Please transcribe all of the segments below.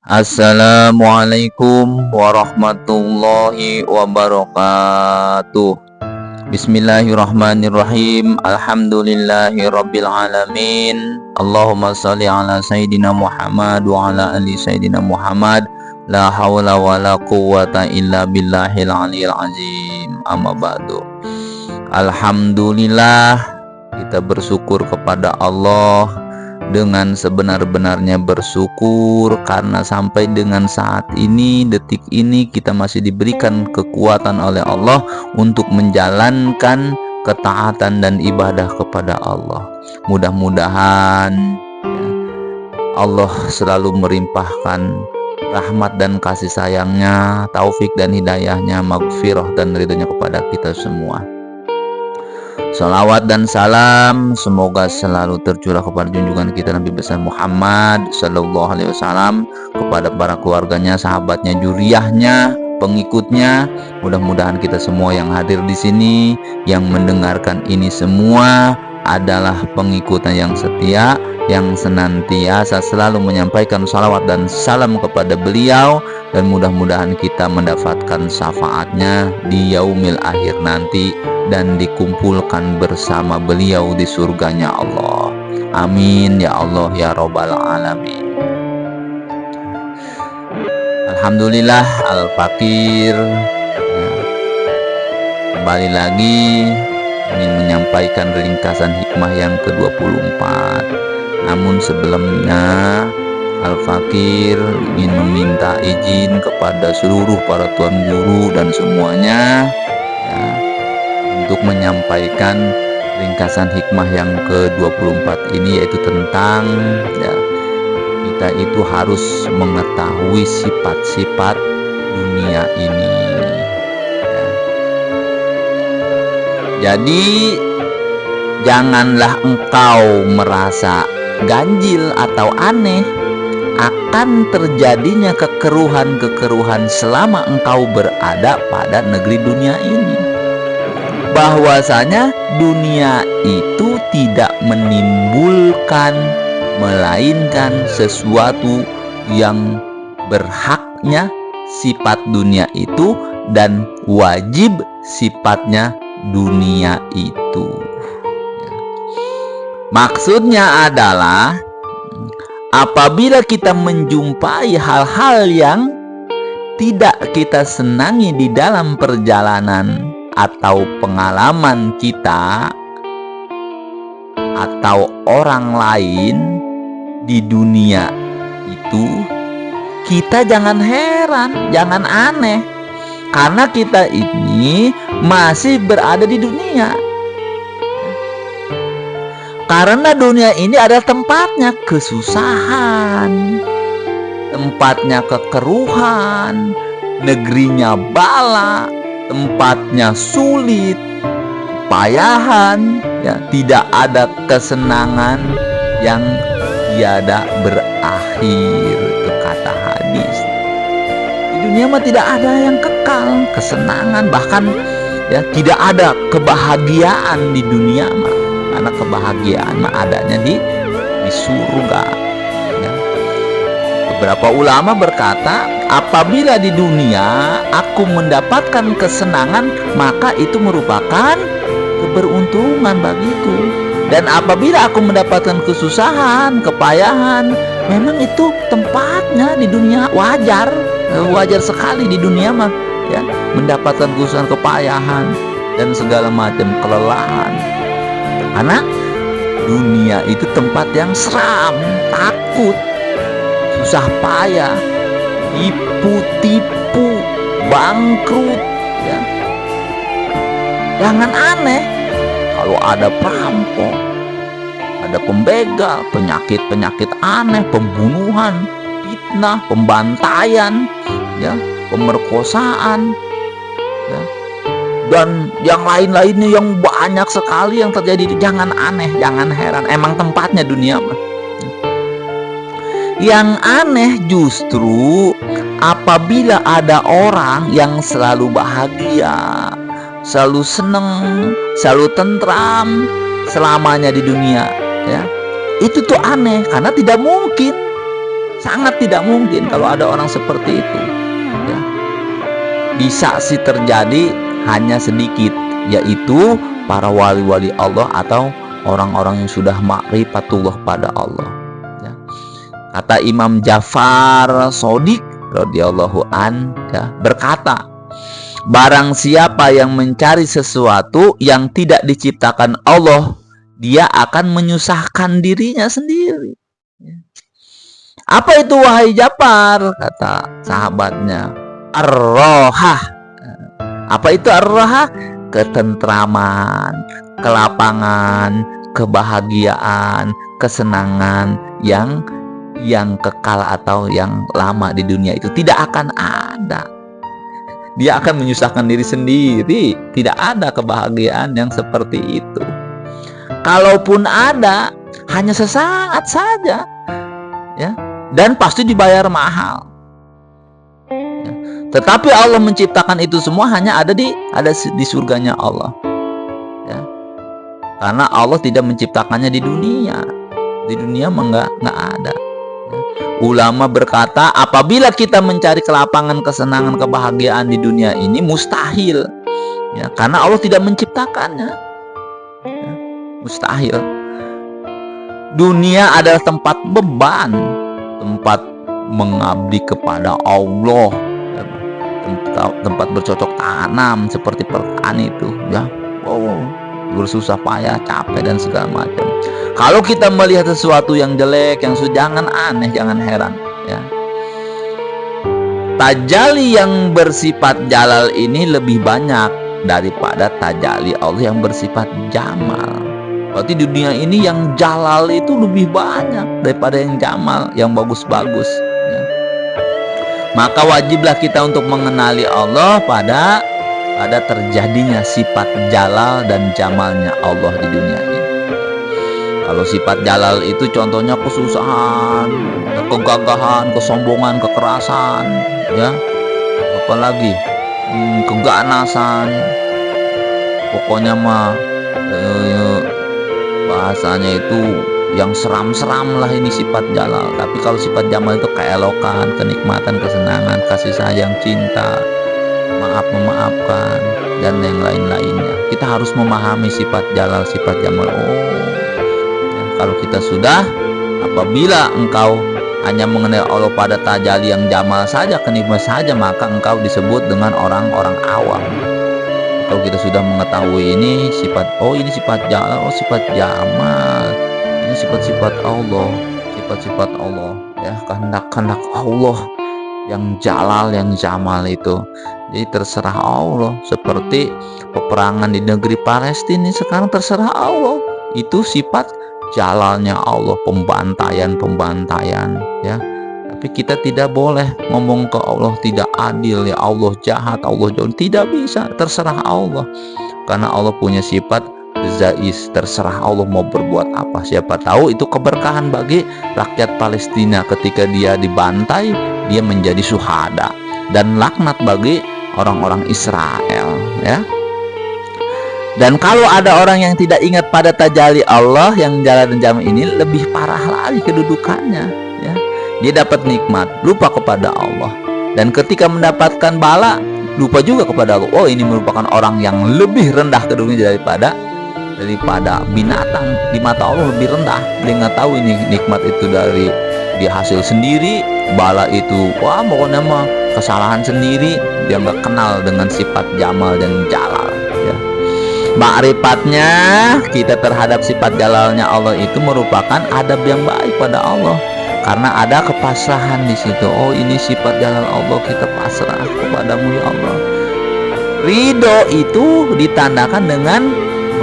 Assalamualaikum warahmatullahi wabarakatuh. Bismillahirrahmanirrahim. Alhamdulillahi rabbil alamin. Allahumma salli ala Sayyidina Muhammad wa ala ali Sayyidina Muhammad. La hawla wa la quwwata illa billahil aliyil azim. Amma ba'du. Alhamdulillah, kita bersyukur kepada Allah dengan sebenar-benarnya bersyukur karena sampai dengan saat ini, detik ini, kita masih diberikan kekuatan oleh Allah untuk menjalankan ketaatan dan ibadah kepada Allah. Mudah-mudahan Allah selalu merimpahkan rahmat dan kasih sayangnya, taufik dan hidayahnya, maghfirah dan ridhonya kepada kita semua. Salawat dan salam semoga selalu tercurah kepada junjungan kita Nabi besar Muhammad Sallallahu Alaihi Wasallam, kepada para keluarganya, sahabatnya, juriyahnya, pengikutnya. Mudah-mudahan kita semua yang hadir di sini, yang mendengarkan ini semua adalah pengikutnya yang setia, yang senantiasa selalu menyampaikan salawat dan salam kepada beliau, dan mudah-mudahan kita mendapatkan syafaatnya di yaumil akhir nanti dan dikumpulkan bersama beliau di surganya Allah. Amin ya Allah ya Rabbal alamin. Alhamdulillah, Al-Fakir kembali lagi ingin menyampaikan ringkasan hikmah yang ke-24. Namun sebelumnya Al-Fakir ingin meminta izin kepada seluruh para tuan guru dan semuanya untuk menyampaikan ringkasan hikmah yang ke-24 ini, yaitu tentang kita itu harus mengetahui sifat-sifat dunia ini. Jadi janganlah engkau merasa ganjil atau aneh akan terjadinya kekeruhan-kekeruhan selama engkau berada pada negeri dunia ini. Bahwasanya dunia itu tidak menimbulkan melainkan sesuatu yang berhaknya sifat dunia itu dan wajib sifatnya dunia itu. Maksudnya adalah apabila kita menjumpai hal-hal yang tidak kita senangi di dalam perjalanan atau pengalaman kita atau orang lain di dunia itu, kita jangan heran, jangan aneh, karena kita ini masih berada di dunia. Karena dunia ini adalah tempatnya kesusahan, tempatnya kekeruhan, negerinya bala, tempatnya sulit, kepayahan, tidak ada kesenangan yang tiada berakhir, itu kata hadis. Di dunia mah tidak ada yang kekal, kesenangan, bahkan tidak ada kebahagiaan di dunia mah, karena kebahagiaan mah adanya di surga. Beberapa ulama berkata, apabila di dunia aku mendapatkan kesenangan, maka itu merupakan keberuntungan bagiku. Dan apabila aku mendapatkan kesusahan, kepayahan, memang itu tempatnya di dunia, wajar sekali di dunia mah mendapatkan kesusahan, kepayahan dan segala macam kelelahan. Karena dunia itu tempat yang seram, takut, susah payah, tipu, bangkrut. Jangan aneh kalau ada perampok, ada pembegal, penyakit aneh, pembunuhan, fitnah, pembantaian, pemerkosaan, dan yang lain-lainnya yang banyak sekali yang terjadi. Jangan aneh, jangan heran, emang tempatnya dunia mah. Yang aneh justru apabila ada orang yang selalu bahagia, selalu seneng, selalu tentram selamanya di dunia, Itu tuh aneh, karena tidak mungkin Sangat tidak mungkin kalau ada orang seperti itu, ya. Bisa sih terjadi, hanya sedikit, yaitu para wali-wali Allah atau orang-orang yang sudah ma'rifatullah pada Allah, ya. Kata Imam Ja'far Shadiq radhiyallahu an, ya, berkata, barang siapa yang mencari sesuatu yang tidak diciptakan Allah, dia akan menyusahkan dirinya sendiri. Apa itu wahai Ja'far? Kata sahabatnya, ar-rohah. Apa itu ar-rohah? Ketentraman, kelapangan, kebahagiaan, kesenangan yang kekal atau yang lama di dunia itu tidak akan ada. Dia akan menyusahkan diri sendiri. Tidak ada kebahagiaan yang seperti itu. Kalaupun ada, hanya sesaat saja, ya, dan pasti dibayar mahal, ya. Tetapi Allah menciptakan itu semua hanya ada di surganya Allah, ya. Karena Allah tidak menciptakannya di dunia. Di dunia mah nggak ada. Ulama berkata, apabila kita mencari kelapangan, kesenangan, kebahagiaan di dunia ini mustahil, ya, karena Allah tidak menciptakannya, ya, mustahil. Dunia adalah tempat beban, tempat mengabdi kepada Allah, ya, tempat bercocok tanam seperti petani itu, ya. Bersusah payah, capek dan segala macam. Kalau kita melihat sesuatu yang jelek, yang jangan aneh, jangan heran, ya. Tajalli yang bersifat jalal ini lebih banyak daripada tajalli Allah yang bersifat jamal. Berarti di dunia ini yang jalal itu lebih banyak daripada yang jamal, yang bagus-bagus, ya. Maka wajiblah kita untuk mengenali Allah pada terjadinya sifat jalal dan jamalnya Allah di dunia ini. Kalau sifat jalal itu contohnya kesusahan, kegagahan, kesombongan, kekerasan, ya, apalagi keganasan, pokoknya mah bahasanya itu yang seram-seram lah, ini sifat jalal. Tapi kalau sifat jamal itu keelokan, kenikmatan, kesenangan, kasih sayang, cinta, memaafkan, dan yang lain-lainnya. Kita harus memahami sifat jalal, sifat jamal. Ya, kalau kita sudah, apabila engkau hanya mengenai Allah pada tajalli yang jamal saja, kenikmatan saja, maka engkau disebut dengan orang-orang awam. Kalau kita sudah mengetahui ini sifat, ini sifat jalal, sifat jamal, ini sifat-sifat Allah, sifat-sifat Allah, ya, kehendak-kehendak Allah yang jalal, yang jamal itu. Jadi terserah Allah. Seperti peperangan di negeri Palestina sekarang terserah Allah. Itu sifat jalalnya Allah, pembantaian, ya. Tapi kita tidak boleh ngomong ke Allah tidak adil, ya Allah jahat, Allah jauh. Tidak bisa, terserah Allah. Karena Allah punya sifat zais, terserah Allah mau berbuat apa. Siapa tahu itu keberkahan bagi rakyat Palestina ketika dia dibantai, dia menjadi syuhada, dan laknat bagi orang-orang Israel, ya. Dan kalau ada orang yang tidak ingat pada tajalli Allah yang jalal dan jamal ini, lebih parah lagi kedudukannya, ya. Dia dapat nikmat, lupa kepada Allah, dan ketika mendapatkan bala, lupa juga kepada Allah. Ini merupakan orang yang lebih rendah kedudukannya daripada binatang. Di mata Allah lebih rendah. Dia nggak tahu ini nikmat itu dari dia hasil sendiri, bala itu pokoknya mah kesalahan sendiri. Dia nggak kenal dengan sifat jamal dan jalal, ya. Ma'rifatnya kita terhadap sifat jalalnya Allah itu merupakan adab yang baik pada Allah, karena ada kepasrahan di situ. Ini sifat jalal Allah, kita pasrah kepadamu ya Allah. Ridho itu ditandakan dengan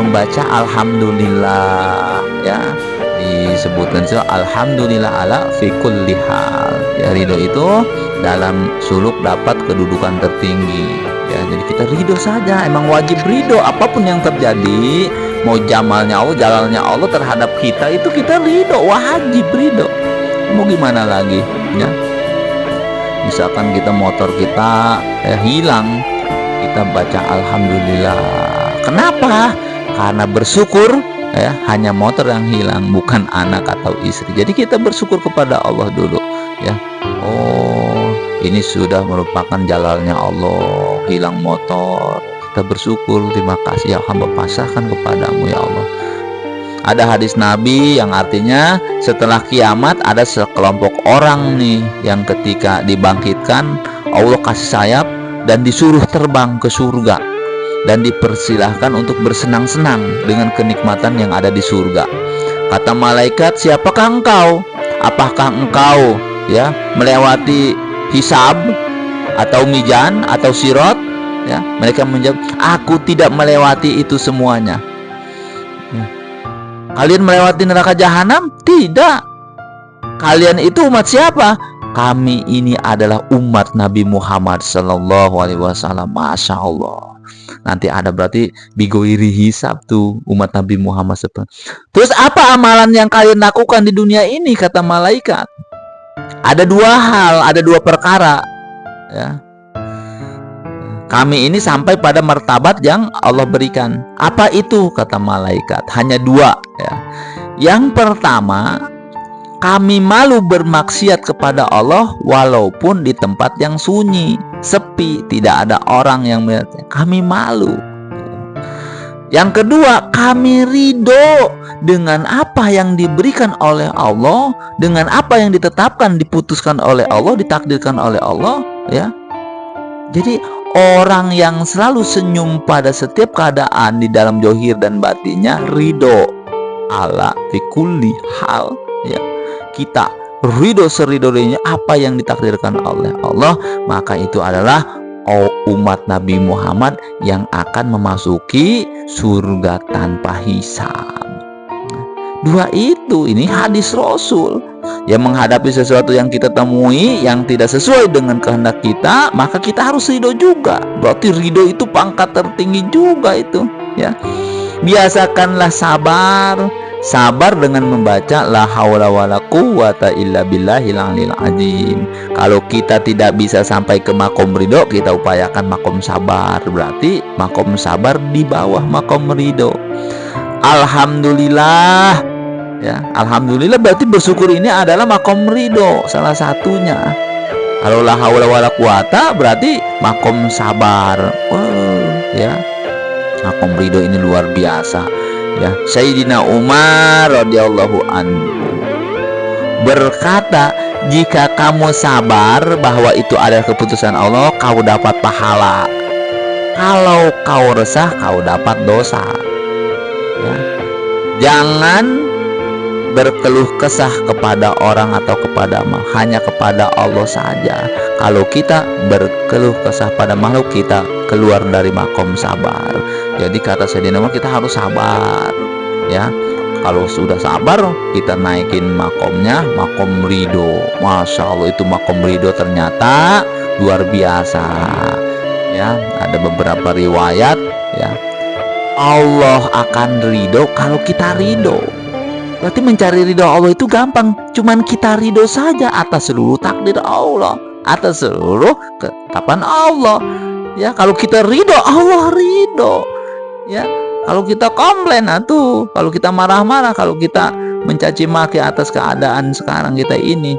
membaca alhamdulillah, ya. Disebutkan alhamdulillah ala fi kulli hal, ya. Ridho itu dalam suluk dapat kedudukan tertinggi, ya. Jadi kita ridho saja, emang wajib ridho apapun yang terjadi. Mau jamalnya Allah, jalalnya Allah terhadap kita, itu kita ridho, wajib ridho. Mau gimana lagi, ya. Misalkan kita motor kita hilang, kita baca alhamdulillah. Kenapa? Karena bersyukur, ya, hanya motor yang hilang, bukan anak atau istri. Jadi kita bersyukur kepada Allah dulu, ya. Oh, ini sudah merupakan jalalnya Allah, hilang motor. Kita bersyukur, terima kasih ya hamba pasrahkan kepadamu ya Allah. Ada hadis Nabi yang artinya setelah kiamat ada sekelompok orang nih yang ketika dibangkitkan Allah kasih sayap dan disuruh terbang ke surga dan dipersilahkan untuk bersenang-senang dengan kenikmatan yang ada di surga. Kata malaikat, siapakah engkau? Apakah engkau ya melewati hisab atau mizan atau sirat? Ya, mereka menjawab, aku tidak melewati itu semuanya. Ya. Kalian melewati neraka jahanam? Tidak. Kalian itu umat siapa? Kami ini adalah umat Nabi Muhammad Sallallahu Alaihi Wasallam. Masya Allah. Nanti ada berarti bigoiri hisab tuh umat Nabi Muhammad. Terus apa amalan yang kalian lakukan di dunia ini? Kata malaikat. Ada dua hal, ada dua perkara. Ya. Kami ini sampai pada martabat yang Allah berikan. Apa itu? Kata malaikat. Hanya dua. Ya. Yang pertama, kami malu bermaksiat kepada Allah walaupun di tempat yang sunyi, sepi, tidak ada orang yang melihat. Kami malu. Yang kedua, kami ridho dengan apa yang diberikan oleh Allah, dengan apa yang ditetapkan, diputuskan oleh Allah, ditakdirkan oleh Allah. Ya. Jadi orang yang selalu senyum pada setiap keadaan di dalam johir dan batinnya, ridho ala fi kulli hal. Ya, kita ridho seridho-ridhonya apa yang ditakdirkan oleh Allah, maka itu adalah umat Nabi Muhammad yang akan memasuki surga tanpa hisab. Dua itu, ini hadis Rasul. Yang menghadapi sesuatu yang kita temui yang tidak sesuai dengan kehendak kita, maka kita harus ridho juga. Berarti ridho itu pangkat tertinggi juga itu, ya. Biasakanlah sabar dengan membaca la haula wala quwata illa billahil aliyil azim. Kalau kita tidak bisa sampai ke makom ridho, kita upayakan makom sabar. Berarti makom sabar di bawah makom ridho. Alhamdulillah. Ya, alhamdulillah berarti bersyukur ini adalah makom ridho salah satunya. Kalau la haula wala quwata berarti makom sabar. Ya. Makom ridho ini luar biasa. Ya, Sayyidina Umar radhiyallahu anhu berkata, jika kamu sabar bahwa itu adalah keputusan Allah, kau dapat pahala. Kalau kau resah, kau dapat dosa. Ya. Jangan berkeluh kesah kepada orang atau kepada hanya kepada Allah saja. Kalau kita berkeluh kesah pada makhluk, kita keluar dari makom sabar. Jadi kata Sayyidina Umar, kita harus sabar. Ya, kalau sudah sabar, kita naikin makomnya, makom ridho. Masya Allah, itu makom ridho ternyata luar biasa. Ya, ada beberapa riwayat. Ya, Allah akan ridho kalau kita ridho. Berarti mencari ridho Allah itu gampang. Cuman kita ridho saja atas seluruh takdir Allah, atas seluruh ketetapan Allah. Ya, kalau kita ridho, Allah ridho. Ya, kalau kita komplain, kalau kita marah-marah, kalau kita mencaci maki atas keadaan sekarang kita ini,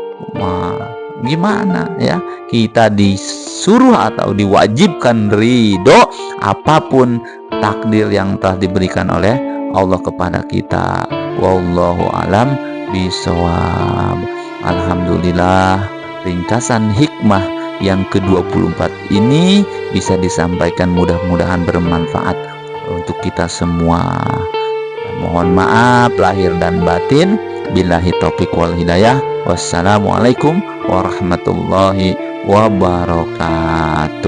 gimana ya? Kita disuruh atau diwajibkan ridho apapun takdir yang telah diberikan oleh Allah kepada kita. Wallahu alam bisawab. Alhamdulillah, ringkasan hikmah yang ke-24 ini bisa disampaikan, mudah-mudahan bermanfaat untuk kita semua. Mohon maaf lahir dan batin. Billahi taufiq wal hidayah. Wassalamualaikum warahmatullahi wabarakatuh.